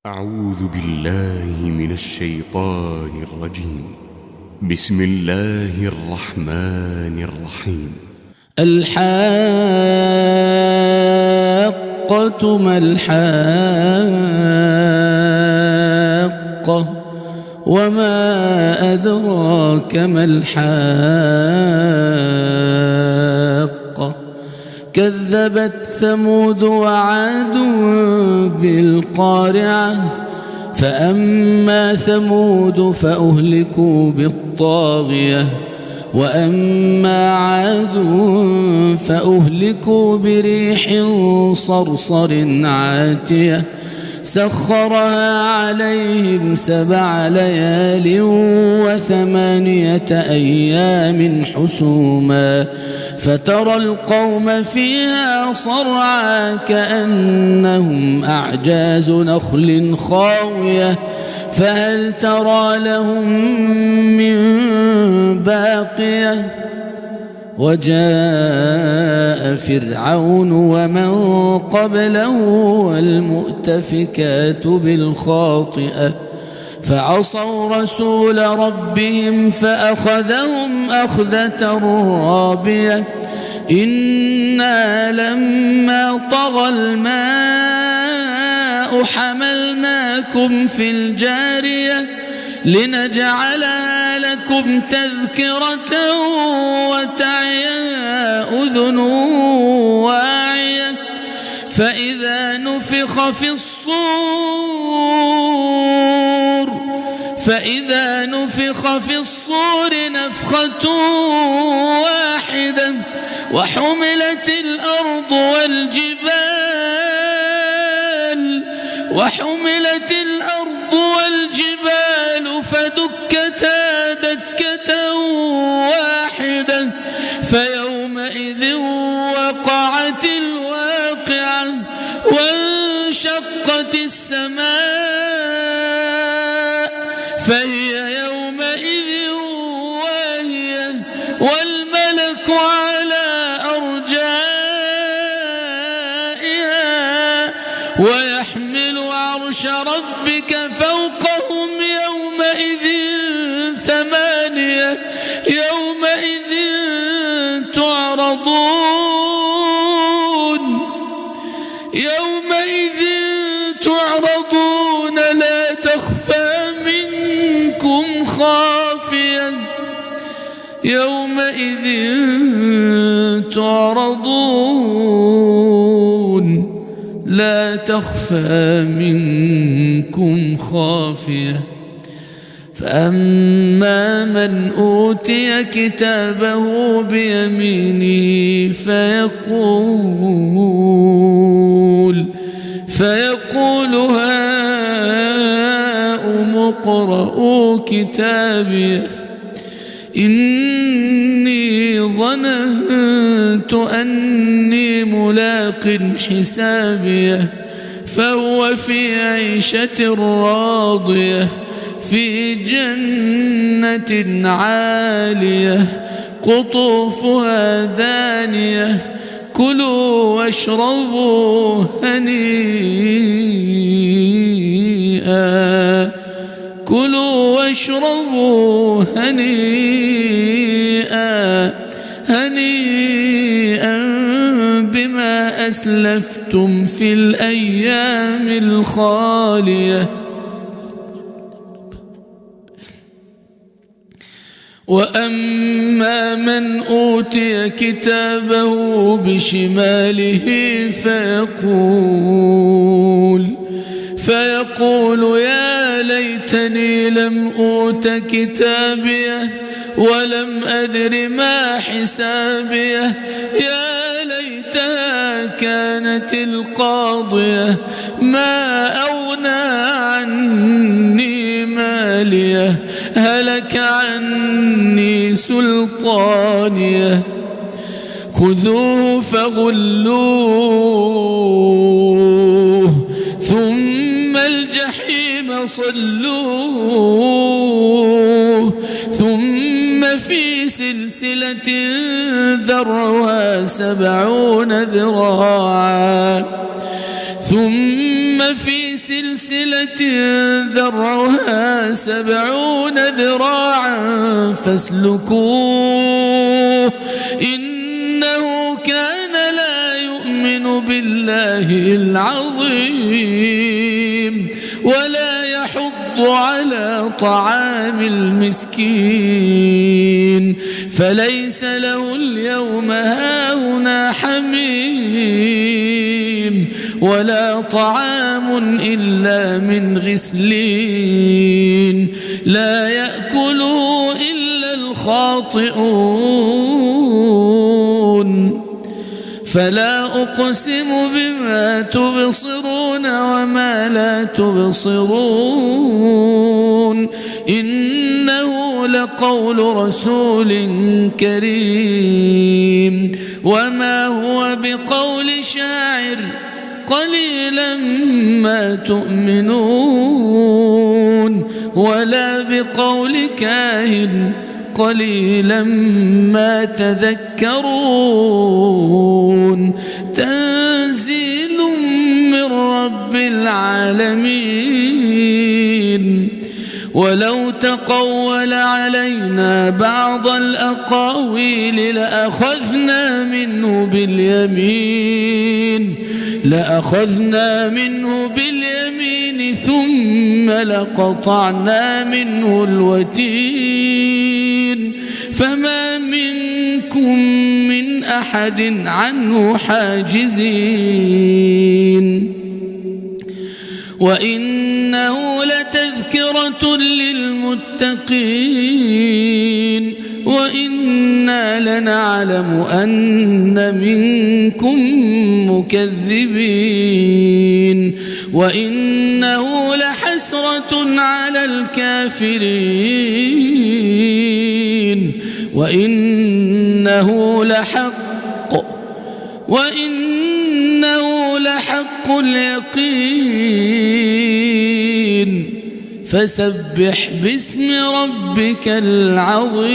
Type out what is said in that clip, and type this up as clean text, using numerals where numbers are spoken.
أعوذ بالله من الشيطان الرجيم. بسم الله الرحمن الرحيم. الحاقة ما الحاقة وما أدراك ما الحاقة كذبت ثمود وعاد بالقارعة فأما ثمود فأهلكوا بالطاغية وأما عاد فأهلكوا بريح صرصر عاتية سخرها عليهم 7 ليال و8 أيام حسوما فترى القوم فيها صرعى كأنهم أعجاز نخل خاوية فهل ترى لهم من باقية وجاء فرعون ومن قبله والمؤتفكات بالخاطئة فعصوا رسول ربهم فأخذهم أخذة رابية إنا لما طغى الماء حملناكم في الجارية لنجعلها لكم تذكرة وتعيها أذن واعية فإذا نفخ في الصور نفخة واحدة وحملت الأرض والجبال فدكتا دكة واحدة فيومئذ وقعت الواقعة وانشقت السماء فهي يومئذ واهية والملك على أرجائها ويحمل عرش ربك فوقهم يومئذ 8 يومئذ تعرضون لا تخفى منكم خافية يومئذ تعرضون لا تخفى منكم خافية فأما من أوتي كتابه بيمينه فيقول هاؤم اقرءوا كتابيه إني ظننت أني ملاق حسابيه فهو في عيشة راضية في جنة عالية قطوفها دانية كلوا واشربوا هنيئا بما أسلفتم في الأيام الخالية وأما من أوتي كتابه بشماله فيقول يا ليتني لم أوت كتابيه ولم أدر ما حسابيه يا ليتها كانت القاضية ما أغنى عني ماليه هلك عني سلطانيه خذوه فغلوه ثم الجحيم صلوه ثم في سلسلة ذرعها 70 ذراعا ثم ثم في سلسلة ذرعها 70 ذراعا فاسلكوه إنه كان لا يؤمن بالله العظيم ولا يحض على طعام المسكين فليس له اليوم هاهنا حميم ولا طعام إلا من غسلين لا يأكله إلا الخاطئون فلا أقسم بما تبصرون وما لا تبصرون إنه لقول رسول كريم وما هو بقول شاعر قليلا ما تؤمنون ولا بقول كاهن قليلا ما تذكرون تنزيل من رب العالمين ولو تقول علينا بعض الأقاويل لأخذنا منه باليمين ثم لقطعنا منه الوتين فما منكم من أحد عنه حاجزين وإنه لتذكرة للمتقين وإنا لنعلم أن منكم مكذبين وإنه لحسرة على الكافرين وإنه لحق اليقين فسبح باسم ربك العظيم.